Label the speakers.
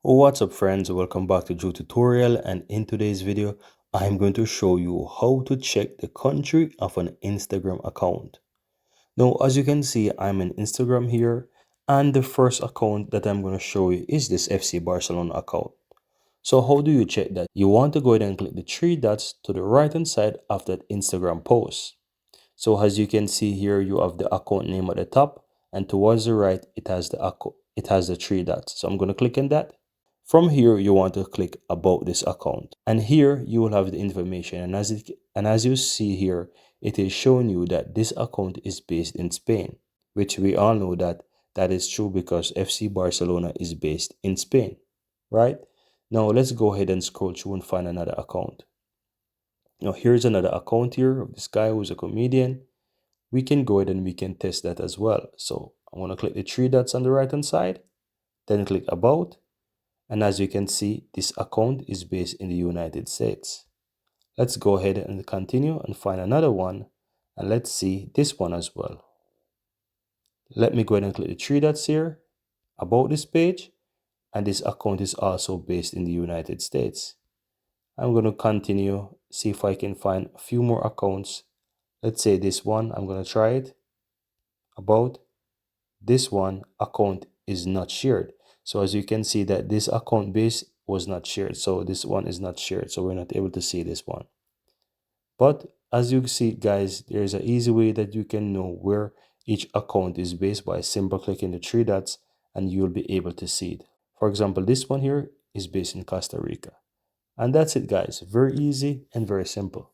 Speaker 1: What's up friends, welcome back to Joe Tutorial, and in today's video I'm going to show you how to check the country of an Instagram account. Now as you can see, I'm in Instagram here, and the first account that I'm going to show you is this FC Barcelona account. So how do you check that? You want to go ahead and click the three dots to the right hand side of that Instagram post. So as you can see here, you have the account name at the top, and towards the right it has the three dots. So I'm going to click on that. From here, you want to click about this account, and here you will have the information. And as you see here, it is showing you that this account is based in Spain, which we all know that is true because FC Barcelona is based in Spain, right? Now let's go ahead and scroll through and find another account. Now here's another account here of this guy who's a comedian. We can go ahead and we can test that as well. So I'm going to click the three dots on the right hand side, then click about. And as you can see, this account is based in the United States. Let's go ahead and continue and find another one. And let's see this one as well. Let me go ahead and click the three dots here about this page. And this account is also based in the United States. I'm going to continue, see if I can find a few more accounts. Let's say this one, I'm going to try it. About this one, account is not shared. So as you can see that this account base was not shared. So this one is not shared. So we're not able to see this one. But as you see, guys, there's an easy way that you can know where each account is based by simply clicking the three dots, and you'll be able to see it. For example, this one here is based in Costa Rica. And that's it, guys. Very easy and very simple.